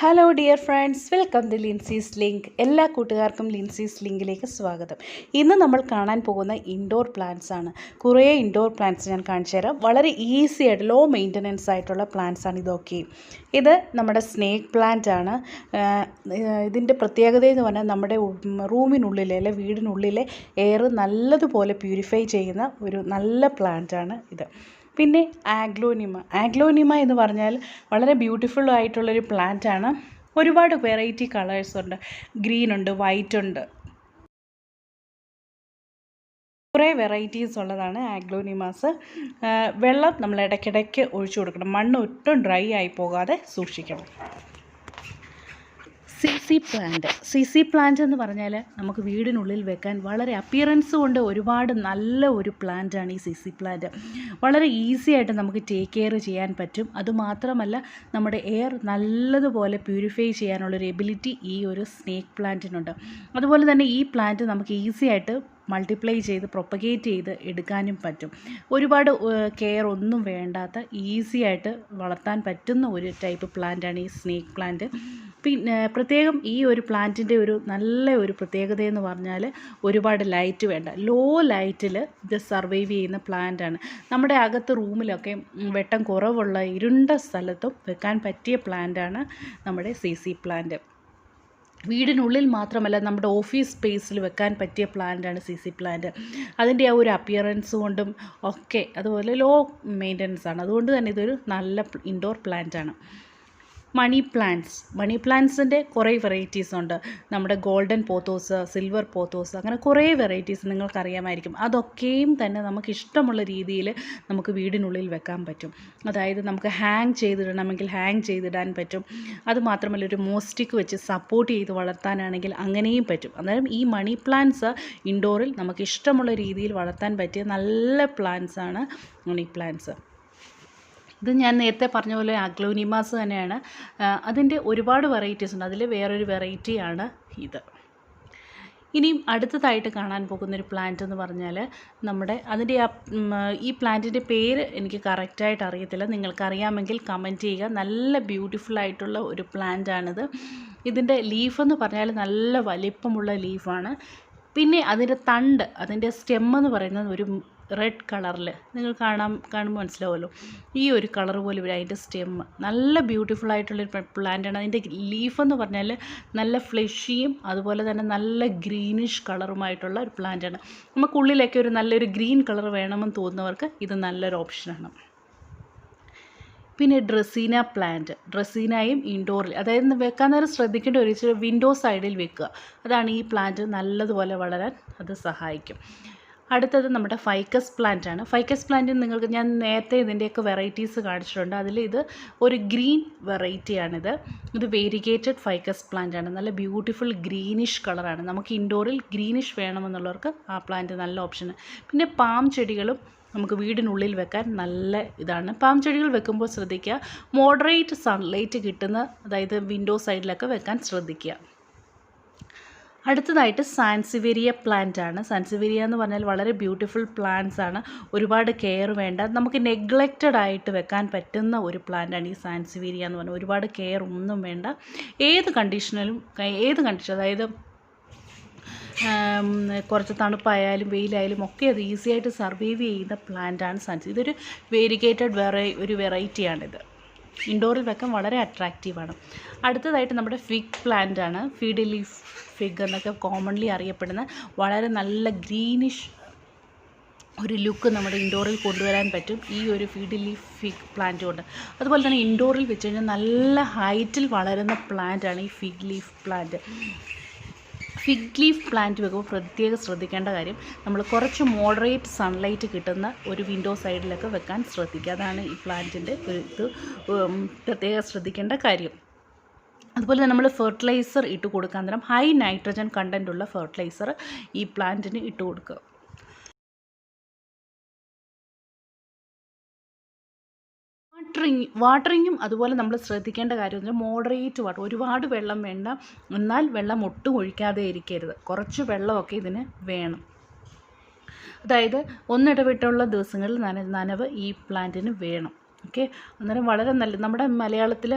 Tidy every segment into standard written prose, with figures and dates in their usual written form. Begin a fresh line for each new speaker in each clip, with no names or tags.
Hello dear friends, welcome to Linsy's link. എല്ലാ കൂട്ടുകാർക്കും ലിൻസീസ് ലിങ്കിലേക്ക് സ്വാഗതം. ഇന്ന് നമ്മൾ കാണാൻ പോകുന്ന ഇൻഡോർ പ്ലാന്റ്സ് ആണ്. കുറേ ഇൻഡോർ പ്ലാന്റ്സ് ഞാൻ കാണിച്ചു തരാം. വളരെ ഈസി ആയിട്ട് ലോ മെയിൻ്റനൻസ് ആയിട്ടുള്ള പ്ലാന്റ്സ് ആണ് ഇതൊക്കെ. ഇത് നമ്മുടെ സ്നേക്ക് പ്ലാന്റ് ആണ്. ഇതിൻ്റെ പ്രത്യേകത എന്ന് പറഞ്ഞാൽ നമ്മുടെ റൂമിനുള്ളിലെ അല്ലെ വീടിനുള്ളിലെ എയർ നല്ലതുപോലെ പ്യൂരിഫൈ ചെയ്യുന്ന ഒരു നല്ല പ്ലാന്റ് ആണ് ഇത്. പിന്നെ ആഗ്ലോനിമ എന്ന് പറഞ്ഞാൽ വളരെ ബ്യൂട്ടിഫുൾ ആയിട്ടുള്ളൊരു പ്ലാന്റ് ആണ്. ഒരുപാട് വെറൈറ്റി കളേഴ്സ് ഉണ്ട്. ഗ്രീൻ ഉണ്ട്, വൈറ്റ് ഉണ്ട്, കുറേ വെറൈറ്റീസ് ഉള്ളതാണ് ആഗ്ലോനിമാസ്. വെള്ളം നമ്മൾ ഇടയ്ക്കിടയ്ക്ക് ഒഴിച്ചു കൊടുക്കണം. മണ്ണ് ഒട്ടും ഡ്രൈ ആയി പോകാതെ സൂക്ഷിക്കണം. സിസി പ്ലാന്റ് എന്ന് പറഞ്ഞാൽ നമുക്ക് വീടിനുള്ളിൽ വെക്കാൻ വളരെ അപ്പിയറൻസ് കൊണ്ട് ഒരുപാട് നല്ല ഒരു പ്ലാന്റാണ് ഈ സിസി പ്ലാന്റ്. വളരെ ഈസി ആയിട്ട് നമുക്ക് ടേക്ക് കെയർ ചെയ്യാൻ പറ്റും. അതുമാത്രമല്ല, നമ്മുടെ എയർ നല്ലതുപോലെ പ്യൂരിഫൈ ചെയ്യാനുള്ളൊരു എബിലിറ്റി ഈ ഒരു സ്നേക്ക് പ്ലാന്റിനുണ്ട്. അതുപോലെ തന്നെ ഈ പ്ലാന്റ് നമുക്ക് ഈസി ആയിട്ട് മൾട്ടിപ്ലൈ ചെയ്ത് പ്രൊപ്പഗേറ്റ് ചെയ്ത് എടുക്കാനും പറ്റും. ഒരുപാട് കെയർ ഒന്നും വേണ്ടാത്ത ഈസി ആയിട്ട് വളർത്താൻ പറ്റുന്ന ഒരു ടൈപ്പ് പ്ലാന്റാണ് ഈ സ്നേക്ക് പ്ലാന്റ്. പിന്നെ പ്രത്യേകം ഈ ഒരു പ്ലാന്റിൻ്റെ ഒരു നല്ല ഒരു പ്രത്യേകത എന്ന് പറഞ്ഞാൽ ഒരുപാട് ലൈറ്റ് വേണ്ട. ലോ ലൈറ്റിൽ ഇത് സർവൈവ് ചെയ്യുന്ന പ്ലാന്റാണ്. നമ്മുടെ അകത്ത് റൂമിലൊക്കെ വെട്ടം കുറവുള്ള ഇരുണ്ട സ്ഥലത്തും വെക്കാൻ പറ്റിയ പ്ലാന്റാണ് നമ്മുടെ സിസി പ്ലാന്റ്. വീടിനുള്ളിൽ മാത്രമല്ല, നമ്മുടെ ഓഫീസ് സ്പേസിൽ വെക്കാൻ പറ്റിയ പ്ലാന്റാണ് സിസി പ്ലാന്റ്. അതിൻ്റെ ആ ഒരു അപ്പിയറൻസ് കൊണ്ടും ഒക്കെ അതുപോലെ ലോ മെയിൻ്റനൻസ് ആണ്. അതുകൊണ്ട് തന്നെ ഇതൊരു നല്ല ഇൻഡോർ പ്ലാന്റാണ്. മണി പ്ലാന്റ്സിൻ്റെ കുറേ വെറൈറ്റീസ് ഉണ്ട്. നമ്മുടെ ഗോൾഡൻ പോത്തോസ്, സിൽവർ പോത്തോസ്, അങ്ങനെ കുറേ വെറൈറ്റീസ് നിങ്ങൾക്കറിയാമായിരിക്കും. അതൊക്കെയും തന്നെ നമുക്ക് ഇഷ്ടമുള്ള രീതിയിൽ നമുക്ക് വീടിനുള്ളിൽ വെക്കാൻ പറ്റും. അതായത് നമുക്ക് ഹാങ് ചെയ്തിടണമെങ്കിൽ ഹാങ് ചെയ്തിടാൻ പറ്റും. അതുമാത്രമല്ല, ഒരു മോസ്റ്റിക്ക് വെച്ച് സപ്പോർട്ട് ചെയ്ത് വളർത്താനാണെങ്കിൽ അങ്ങനെയും പറ്റും. അന്നേരം ഈ മണി പ്ലാന്റ്സ് ഇൻഡോറിൽ നമുക്ക് ഇഷ്ടമുള്ള രീതിയിൽ വളർത്താൻ പറ്റിയ നല്ല പ്ലാന്റ്സ് ആണ് മണി പ്ലാന്റ്സ്. ഇത് ഞാൻ നേരത്തെ പറഞ്ഞ പോലെ ആഗ്ലോനിമാസ് തന്നെയാണ്. അതിൻ്റെ ഒരുപാട് വെറൈറ്റീസ് ഉണ്ട്. അതിൽ വേറൊരു വെറൈറ്റിയാണ് ഇത്. ഇനിയും അടുത്തതായിട്ട് കാണാൻ പോകുന്നൊരു പ്ലാന്റ് എന്ന് പറഞ്ഞാൽ അതിൻ്റെ ഈ പ്ലാന്റിൻ്റെ പേര് എനിക്ക് കറക്റ്റായിട്ട് അറിയത്തില്ല. നിങ്ങൾക്കറിയാമെങ്കിൽ കമൻറ്റ് ചെയ്യുക. നല്ല ബ്യൂട്ടിഫുൾ ആയിട്ടുള്ള ഒരു പ്ലാന്റാണിത്. ഇതിൻ്റെ ലീഫെന്ന് പറഞ്ഞാൽ നല്ല വലിപ്പമുള്ള ലീഫാണ്. പിന്നെ അതിൻ്റെ സ്റ്റെം എന്ന് പറയുന്നത് ഒരു റെഡ് കളറിൽ നിങ്ങൾ കാണുമ്പോൾ മനസ്സിലാവുമല്ലോ. ഈ ഒരു കളർ പോലെ വരും അതിൻ്റെ സ്റ്റെം. നല്ല ബ്യൂട്ടിഫുൾ ആയിട്ടുള്ളൊരു പ്ലാന്റാണ്. അതിൻ്റെ ലീഫെന്ന് പറഞ്ഞാൽ നല്ല ഫ്ലഷിയും അതുപോലെ തന്നെ നല്ല ഗ്രീനിഷ് കളറുമായിട്ടുള്ള ഒരു പ്ലാന്റാണ്. നമുക്കുള്ളിലൊക്കെ ഒരു നല്ലൊരു ഗ്രീൻ കളർ വേണമെന്ന് തോന്നുന്നവർക്ക് ഇത് നല്ലൊരു ഓപ്ഷനാണ്. പിന്നെ ഡ്രസീനയും ഇൻഡോറിൽ, അതായത് വെക്കാൻ നേരം ശ്രദ്ധിക്കേണ്ട ഒരു വിൻഡോ സൈഡിൽ വെക്കുക. അതാണ് ഈ പ്ലാന്റ് നല്ലതുപോലെ വളരാൻ അത് സഹായിക്കും. അടുത്തത് നമ്മുടെ ഫൈക്കസ് പ്ലാന്റ് ആണ്. ഫൈക്കസ് പ്ലാന്റ് നിങ്ങൾക്ക് ഞാൻ നേരത്തെ ഇതിൻ്റെയൊക്കെ വെറൈറ്റീസ് കാണിച്ചിട്ടുണ്ട്. അതിൽ ഇത് ഒരു ഗ്രീൻ വെറൈറ്റിയാണിത്. ഇത് വേരിഗേറ്റഡ് ഫൈക്കസ് പ്ലാന്റ് ആണ്. നല്ല ബ്യൂട്ടിഫുൾ ഗ്രീനിഷ് കളറാണ്. നമുക്ക് ഇൻഡോറിൽ ഗ്രീനിഷ് വേണമെന്നുള്ളവർക്ക് ആ പ്ലാന്റ് നല്ല ഓപ്ഷന്. പിന്നെ പാം ചെടികളും നമുക്ക് വീടിനുള്ളിൽ വെക്കാൻ നല്ല ഇതാണ്. പാം ചെടികൾ വെക്കുമ്പോൾ ശ്രദ്ധിക്കുക, മോഡറേറ്റ് സൺലൈറ്റ് കിട്ടുന്ന, അതായത് വിൻഡോ സൈഡിലൊക്കെ വെക്കാൻ ശ്രദ്ധിക്കുക. അടുത്തതായിട്ട് സാൻസിവേരിയ പ്ലാന്റ് ആണ്. സാൻസിവേരിയ എന്ന് പറഞ്ഞാൽ വളരെ ബ്യൂട്ടിഫുൾ പ്ലാന്റ്സ് ആണ്. ഒരുപാട് കെയർ വേണ്ട, നമുക്ക് നെഗ്ലക്റ്റഡ് ആയിട്ട് വെക്കാൻ പറ്റുന്ന ഒരു പ്ലാന്റാണ് ഈ സാൻസിവേരിയ എന്ന് പറഞ്ഞാൽ. ഒരുപാട് കെയർ ഒന്നും വേണ്ട. ഏത് കണ്ടീഷൻ, അതായത് കുറച്ച് തണുപ്പായാലും വെയിലായാലും ഒക്കെ അത് ഈസി ആയിട്ട് സർവൈവ് ചെയ്യുന്ന പ്ലാന്റാണ് സാൻസി. ഇതൊരു വേരിഗേറ്റഡ് ഒരു വെറൈറ്റിയാണിത്. ഇൻഡോറിൽ വെക്കാൻ വളരെ അട്രാക്റ്റീവാണ്. അടുത്തതായിട്ട് നമ്മുടെ ഫിഗ് പ്ലാന്റ് ആണ്. ഫീഡ് ലീഫ് ഫിഗ് എന്നൊക്കെ കോമൺലി അറിയപ്പെടുന്ന വളരെ നല്ല ഗ്രീനിഷ് ഒരു ലുക്ക് നമ്മുടെ ഇൻഡോറിൽ കൊണ്ടുവരാൻ പറ്റും ഈ ഒരു ഫീഡ് ലീഫ് ഫിഗ് പ്ലാന്റ് കൊണ്ട്. അതുപോലെ തന്നെ ഇൻഡോറിൽ വെച്ച് കഴിഞ്ഞാൽ നല്ല ഹൈറ്റിൽ വളരുന്ന പ്ലാന്റാണ് ഈ fig leaf plant. Fig leaf plant വെക്കുമ്പോൾ പ്രത്യേകം ശ്രദ്ധിക്കേണ്ട കാര്യം, നമ്മൾ കുറച്ച് മോഡറേറ്റ് സൺലൈറ്റ് കിട്ടുന്ന ഒരു വിൻഡോ സൈഡിലൊക്കെ വെക്കാൻ ശ്രദ്ധിക്കുക. അതാണ് ഈ പ്ലാന്റിൻ്റെ പ്രത്യേകം ശ്രദ്ധിക്കേണ്ട കാര്യം. അതുപോലെ തന്നെ നമ്മൾ ഫെർട്ടിലൈസർ ഇട്ട് കൊടുക്കാൻ നേരം ഹൈ നൈട്രജൻ കണ്ടൻ്റ് ഉള്ള ഫെർട്ടിലൈസർ ഈ പ്ലാന്റിന് ഇട്ട് കൊടുക്കുക. വാട്ടറിങ്ങും അതുപോലെ നമ്മൾ ശ്രദ്ധിക്കേണ്ട കാര്യം എന്ന് പറഞ്ഞാൽ മോഡറേറ്റ് വാട്ടർ, ഒരുപാട് വെള്ളം വേണ്ട, എന്നാൽ വെള്ളം ഒട്ടും ഒഴിക്കാതെ ഇരിക്കരുത്. കുറച്ച് വെള്ളമൊക്കെ ഇതിന് വേണം. അതായത് ഒന്നിടവിട്ടുള്ള ദിവസങ്ങളിൽ നനവ് ഈ പ്ലാന്റിന് വേണം. ഓക്കെ, അന്നേരം വളരെ നല്ല, നമ്മുടെ മലയാളത്തിൽ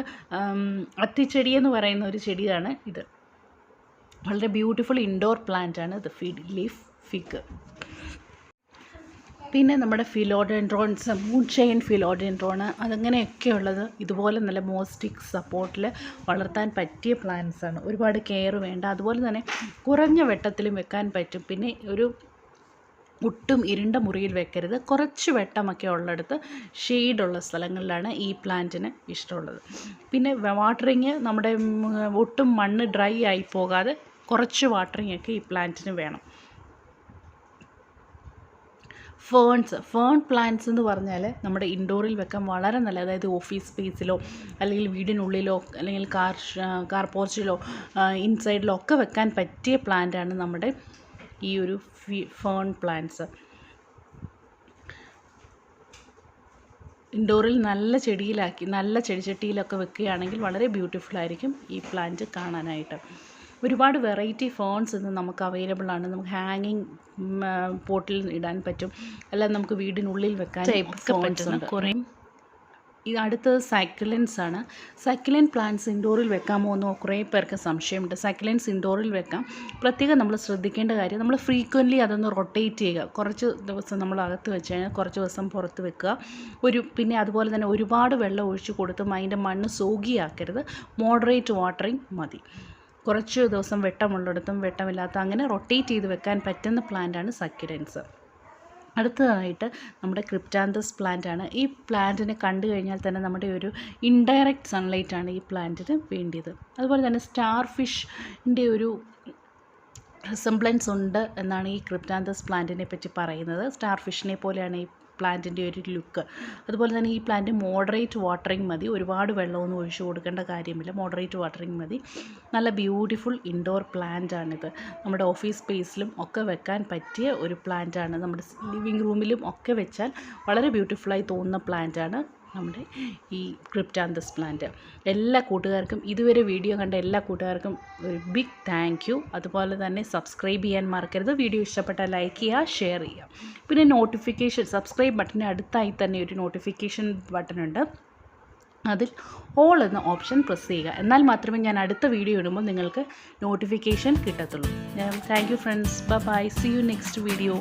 അത്തിച്ചെടി എന്ന് പറയുന്ന ഒരു ചെടിയാണ് ഇത്. വളരെ ബ്യൂട്ടിഫുൾ ഇൻഡോർ പ്ലാന്റ് ആണ് ഇത്, ലീഫ് ഫിഗ്. പിന്നെ നമ്മുടെ ഫിലോഡെൻഡ്രോൺസ്, മൂൺഷൈൻ ഫിലോഡെൻഡ്രോൺ, അതങ്ങനെയൊക്കെയുള്ളത് ഇതുപോലെ നല്ല മോസ്റ്റിക് സപ്പോർട്ടിൽ വളർത്താൻ പറ്റിയ പ്ലാന്റ്സ് ആണ്. ഒരുപാട് കെയർ വേണ്ട, അതുപോലെ തന്നെ കുറഞ്ഞ വെട്ടത്തിലും വെക്കാൻ പറ്റും. പിന്നെ ഒട്ടും ഇരുണ്ട മുറിയിൽ വെക്കരുത്. കുറച്ച് വെട്ടമൊക്കെ ഉള്ളിടത്ത് ഷെയ്ഡുള്ള സ്ഥലങ്ങളിലാണ് ഈ പ്ലാന്റിന് ഇഷ്ടമുള്ളത്. പിന്നെ വാട്ടറിങ് നമ്മുടെ ഒട്ടും മണ്ണ് ഡ്രൈ ആയി പോകാതെ കുറച്ച് വാട്ടറിങ് ഒക്കെ ഈ പ്ലാന്റിന് വേണം. ഫേൺ പ്ലാന്റ്സ് എന്ന് പറഞ്ഞാൽ നമ്മുടെ ഇൻഡോറിൽ വെക്കാൻ വളരെ നല്ല, അതായത് ഓഫീസ് സ്പേസിലോ അല്ലെങ്കിൽ വീടിനുള്ളിലോ അല്ലെങ്കിൽ കാർ പോർച്ചിലോ ഇൻസൈഡിലോ ഒക്കെ വെക്കാൻ പറ്റിയ പ്ലാന്റാണ് നമ്മുടെ ഈ ഒരു ഫേൺ പ്ലാന്റ്സ്. ഇൻഡോറിൽ നല്ല ചെടിച്ചട്ടിയിലൊക്കെ വെക്കുകയാണെങ്കിൽ വളരെ ബ്യൂട്ടിഫുൾ ആയിരിക്കും ഈ പ്ലാന്റ് കാണാനായിട്ട്. ഒരുപാട് വെറൈറ്റി ഫേൺസ് ഇന്ന് നമുക്ക് അവൈലബിൾ ആണ്. നമുക്ക് ഹാങ്ങിങ് പോട്ടിൽ ഇടാൻ പറ്റും, അല്ലാതെ നമുക്ക് വീടിനുള്ളിൽ വെക്കാൻ ഒക്കെ പറ്റുന്ന കുറേ. അടുത്തത് സൈക്കിലൻസ് ആണ്. സൈക്കിലൻ പ്ലാന്റ്സ് ഇൻഡോറിൽ വെക്കാമോ എന്ന് കുറേ പേർക്ക് സംശയമുണ്ട്. സൈക്കിലൻസ് ഇൻഡോറിൽ വെക്കാം. പ്രത്യേകം നമ്മൾ ശ്രദ്ധിക്കേണ്ട കാര്യം, നമ്മൾ ഫ്രീക്വൻ്റ്ലി അതൊന്ന് റൊട്ടേറ്റ് ചെയ്യുക. കുറച്ച് ദിവസം നമ്മൾ അകത്ത് വെച്ച് കഴിഞ്ഞാൽ കുറച്ച് ദിവസം പുറത്ത് വെക്കുക. പിന്നെ അതുപോലെ തന്നെ ഒരുപാട് വെള്ളം ഒഴിച്ച് കൊടുത്തും അതിൻ്റെ മണ്ണ് സോഗിയാക്കരുത്. മോഡറേറ്റ് വാട്ടറിങ് മതി. കുറച്ച് ദിവസം വെട്ടമുള്ളിടത്തും വെട്ടമില്ലാത്ത അങ്ങനെ റൊട്ടേറ്റ് ചെയ്ത് വെക്കാൻ പറ്റുന്ന പ്ലാന്റാണ് സക്യുലൻസ്. അടുത്തതായിട്ട് നമ്മുടെ ക്രിപ്റ്റാന്തസ് പ്ലാന്റ് ആണ്. ഈ പ്ലാന്റിനെ കണ്ടു കഴിഞ്ഞാൽ തന്നെ നമ്മുടെ ഒരു ഇൻഡയറക്റ്റ് സൺലൈറ്റ് ആണ് ഈ പ്ലാന്റിന് വേണ്ടിയത്. അതുപോലെ തന്നെ സ്റ്റാർ ഫിഷിൻ്റെ ഒരു റിസംബ്ലൻസ് ഉണ്ട് എന്നാണ് ഈ ക്രിപ്റ്റാന്തസ് പ്ലാന്റിനെ പറ്റി പറയുന്നത്. സ്റ്റാർ ഫിഷിനെ പോലെയാണ് ഈ പ്ലാന്റിൻ്റെ ഒരു ലുക്ക്. അതുപോലെ തന്നെ ഈ പ്ലാന്റ് മോഡറേറ്റ് വാട്ടറിങ് മതി. ഒരുപാട് വെള്ളമൊന്നും ഒഴിച്ചു കൊടുക്കേണ്ട കാര്യമില്ല. മോഡറേറ്റ് വാട്ടറിങ് മതി. നല്ല ബ്യൂട്ടിഫുൾ ഇൻഡോർ പ്ലാന്റ് ആണിത്. നമ്മുടെ ഓഫീസ് സ്പേസിലും ഒക്കെ വെക്കാൻ പറ്റിയ ഒരു പ്ലാന്റാണ്. നമ്മുടെ ലിവിങ് റൂമിലും ഒക്കെ വെച്ചാൽ വളരെ ബ്യൂട്ടിഫുള്ളായി തോന്നുന്ന പ്ലാന്റാണ് നമ്മുടെ ഈ ക്രിപ്റ്റാന്തസ് പ്ലാന്റ്. എല്ലാ കൂട്ടുകാർക്കും, ഇതുവരെ വീഡിയോ കണ്ട എല്ലാ കൂട്ടുകാർക്കും ഒരു ബിഗ് താങ്ക് യു. അതുപോലെ തന്നെ സബ്സ്ക്രൈബ് ചെയ്യാൻ മറക്കരുത്. വീഡിയോ ഇഷ്ടപ്പെട്ടാൽ ലൈക്ക് ചെയ്യുക, ഷെയർ ചെയ്യുക. പിന്നെ നോട്ടിഫിക്കേഷൻ, സബ്സ്ക്രൈബ് ബട്ടന് അടുത്തായി തന്നെ ഒരു നോട്ടിഫിക്കേഷൻ ബട്ടണുണ്ട്. അതിൽ ഓൾ എന്ന ഓപ്ഷൻ പ്രസ് ചെയ്യുക. എന്നാൽ മാത്രമേ ഞാൻ അടുത്ത വീഡിയോ ഇടുമ്പോൾ നിങ്ങൾക്ക് നോട്ടിഫിക്കേഷൻ കിട്ടത്തുള്ളൂ. Thank you friends. Bye. See you next video.